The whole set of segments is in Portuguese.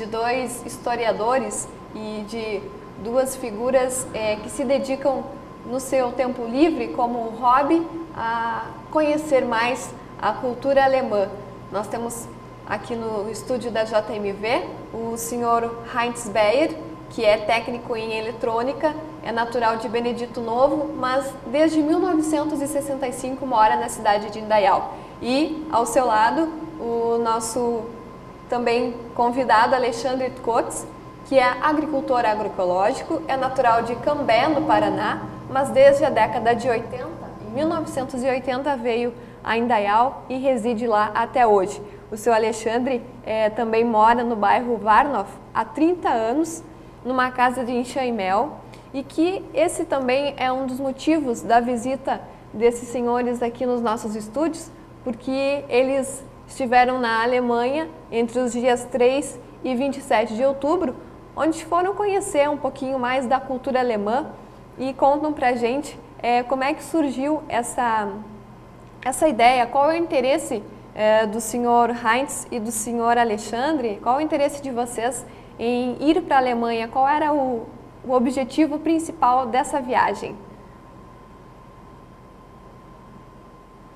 de dois historiadores e de duas figuras que se dedicam no seu tempo livre, como hobby, a conhecer mais a cultura alemã. Nós temos aqui no estúdio da JMV o senhor Heinz Beyer, que é técnico em eletrônica, é natural de Benedito Novo, mas desde 1965 mora na cidade de Indaial. E ao seu lado o nosso também convidado Alexandre Kotz, que é agricultor agroecológico, é natural de Cambé, no Paraná, mas desde a década de 80, em 1980, veio a Indaial e reside lá até hoje. O seu Alexandre também mora no bairro Warnow há 30 anos, numa casa de enxaimel, e que esse também é um dos motivos da visita desses senhores aqui nos nossos estúdios, porque eles estiveram na Alemanha entre os dias 3 e 27 de outubro, onde foram conhecer um pouquinho mais da cultura alemã e contam pra gente como é que surgiu essa ideia, qual é o interesse do senhor Heinz e do senhor Alexandre, qual é o interesse de vocês em ir para a Alemanha, qual era o objetivo principal dessa viagem?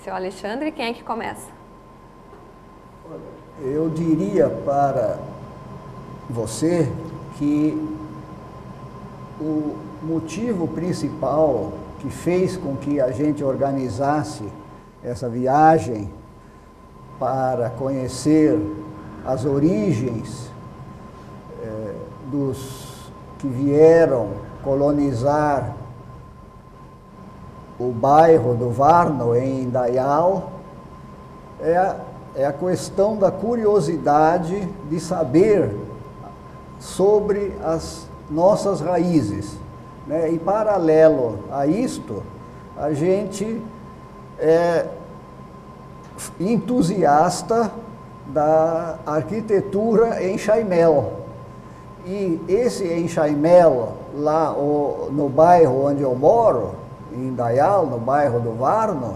Seu Alexandre, quem é que começa? Eu diria para você que o motivo principal que fez com que a gente organizasse essa viagem para conhecer as origens dos que vieram colonizar o bairro do Warnow, em Indaial, é a questão da curiosidade de saber sobre as nossas raízes, né? E paralelo a isto, a gente é entusiasta da arquitetura enxaimel. E esse enxaimel lá no bairro onde eu moro, em Indaial, no bairro do Warnow,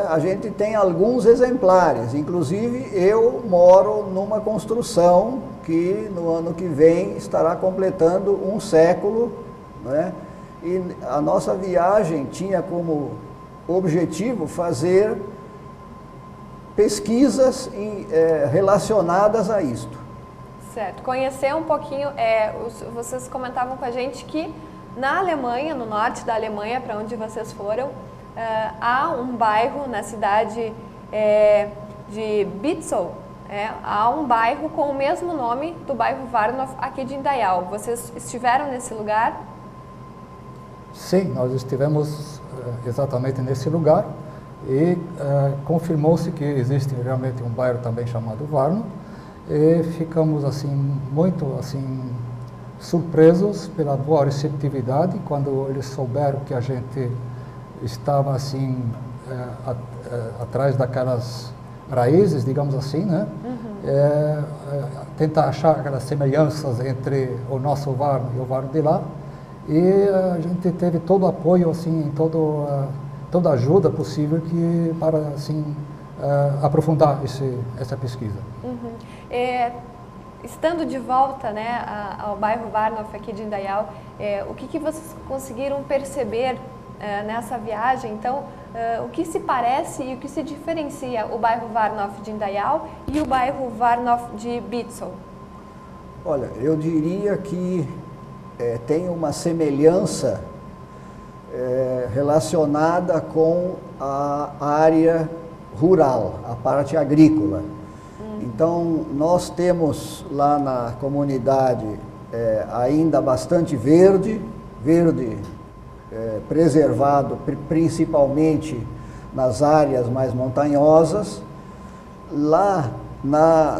a gente tem alguns exemplares. Inclusive eu moro numa construção que no ano que vem estará completando um século, né? E a nossa viagem tinha como objetivo fazer pesquisas relacionadas a isto. Certo, conhecer um pouquinho, vocês comentavam com a gente que na Alemanha, no norte da Alemanha, para onde vocês foram, há um bairro na cidade de Bitzow, há um bairro com o mesmo nome do bairro Warnow aqui de Indaial. Vocês estiveram nesse lugar? Sim, nós estivemos exatamente nesse lugar e confirmou-se que existe realmente um bairro também chamado Warnow. E ficamos assim muito assim surpresos pela boa receptividade quando eles souberam que a gente estava assim atrás daquelas raízes, digamos assim, né? Tentar achar aquelas semelhanças entre o nosso Warnow e o Warnow de lá, e a gente teve todo o apoio assim, toda a ajuda possível para assim aprofundar essa pesquisa. Estando de volta, né, ao bairro Warnow aqui de Indaial, o que vocês conseguiram perceber nessa viagem? Então, o que se parece e o que se diferencia o bairro Warnow de Indaial e o bairro Warnow de Bitzow? Olha, eu diria que tem uma semelhança relacionada com a área rural, a parte agrícola. Então, nós temos lá na comunidade ainda bastante verde preservado, principalmente nas áreas mais montanhosas. Lá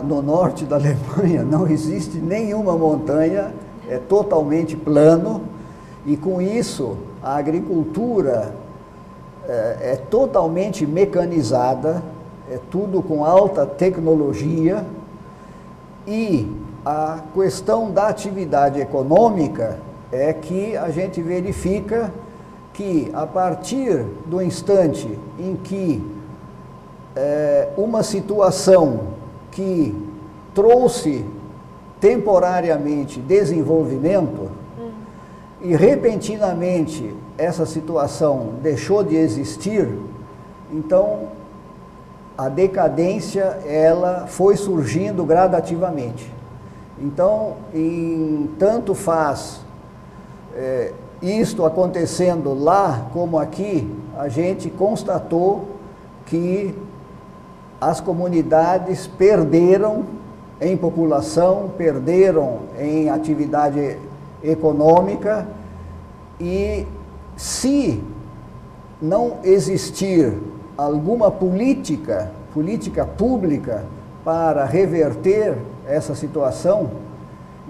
no norte da Alemanha não existe nenhuma montanha, é totalmente plano, e com isso a agricultura é totalmente mecanizada, é tudo com alta tecnologia, e a questão da atividade econômica é que a gente verifica que a partir do instante em que uma situação que trouxe temporariamente desenvolvimento e repentinamente essa situação deixou de existir, então a decadência ela foi surgindo gradativamente. Então, tanto faz isto acontecendo lá como aqui, a gente constatou que as comunidades perderam em população, perderam em atividade econômica, e se não existir alguma política pública para reverter essa situação,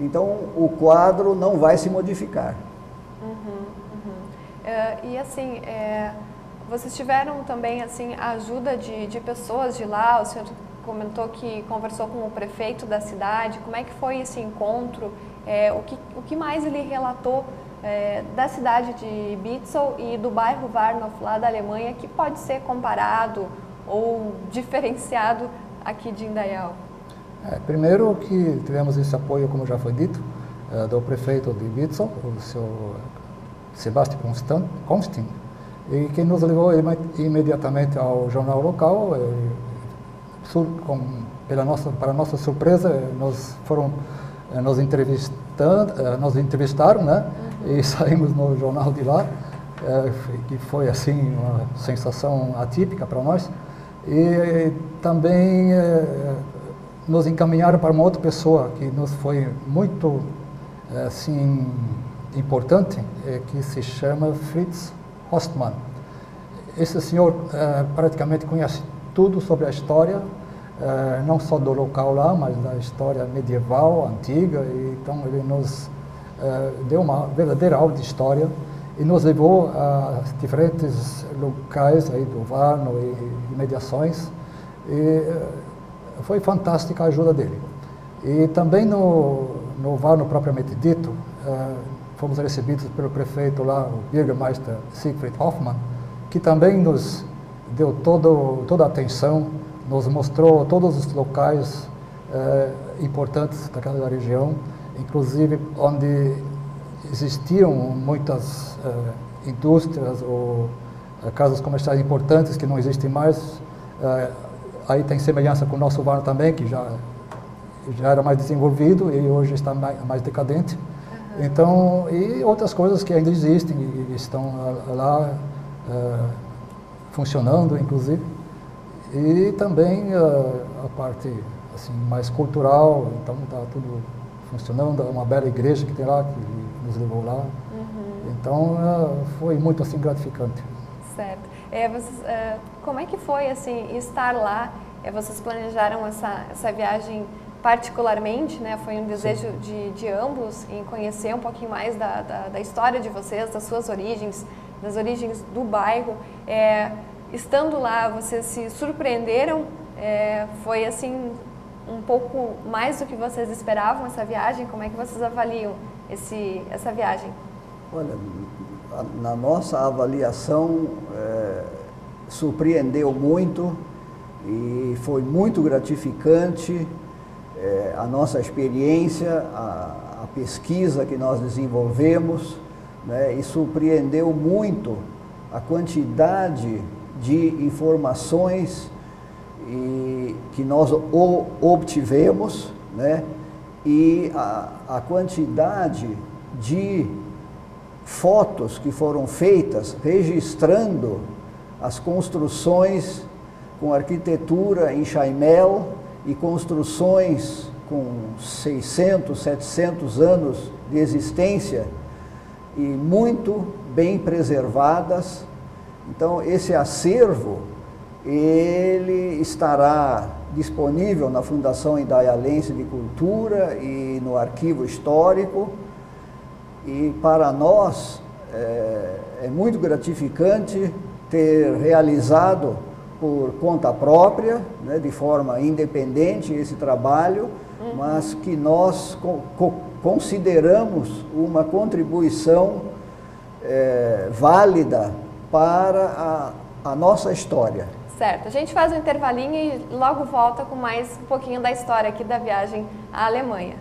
então o quadro não vai se modificar. E assim, vocês tiveram também assim a ajuda de pessoas de lá? O senhor comentou que conversou com o prefeito da cidade. Como é que foi esse encontro? O que mais ele relatou da cidade de Bitzel e do bairro Warnow, lá da Alemanha, que pode ser comparado ou diferenciado aqui de Indaial? Primeiro que tivemos esse apoio, como já foi dito, do prefeito de Bitzel, o senhor Sebastian Constin, e que nos levou imediatamente ao jornal local. Para nossa surpresa, nos entrevistaram, né? E saímos no jornal de lá, que foi assim uma sensação atípica para nós. E também nos encaminharam para uma outra pessoa que nos foi muito assim importante, que se chama Fritz Ostmann. Esse senhor praticamente conhece tudo sobre a história, não só do local lá, mas da história medieval, antiga, e então ele nos deu uma verdadeira aula de história e nos levou a diferentes locais aí do Warnow e imediações, e foi fantástica a ajuda dele. E também no Warnow propriamente dito, fomos recebidos pelo prefeito lá, o Bürgermeister Siegfried Hoffmann, que também nos deu toda a atenção, nos mostrou todos os locais importantes daquela região, inclusive onde existiam muitas indústrias ou casas comerciais importantes que não existem mais. Aí tem semelhança com o nosso Warnow também, que já era mais desenvolvido e hoje está mais decadente. Então, e outras coisas que ainda existem e estão lá funcionando, inclusive. E também a parte assim, mais cultural, então está tudo funcionando, uma bela igreja que tem lá, que nos levou lá. Então, foi muito assim gratificante. Certo. Como é que foi assim estar lá? Vocês planejaram essa viagem particularmente, né? Foi um desejo de ambos em conhecer um pouquinho mais da história de vocês, das suas origens, das origens do bairro. Estando lá, vocês se surpreenderam? Foi assim um pouco mais do que vocês esperavam essa viagem? Como é que vocês avaliam essa viagem? Olha, na nossa avaliação, surpreendeu muito e foi muito gratificante a nossa experiência, a pesquisa que nós desenvolvemos, né, e surpreendeu muito a quantidade de informações que nós obtivemos, né, e a quantidade de fotos que foram feitas registrando as construções com arquitetura em Chaimel e construções com 600, 700 anos de existência e muito bem preservadas. Então, esse acervo, ele estará disponível na Fundação Indaialense de Cultura e no Arquivo Histórico. E para nós é muito gratificante ter realizado por conta própria, né, de forma independente esse trabalho, mas que nós consideramos uma contribuição válida para a nossa história. Certo, a gente faz um intervalinho e logo volta com mais um pouquinho da história aqui da viagem à Alemanha.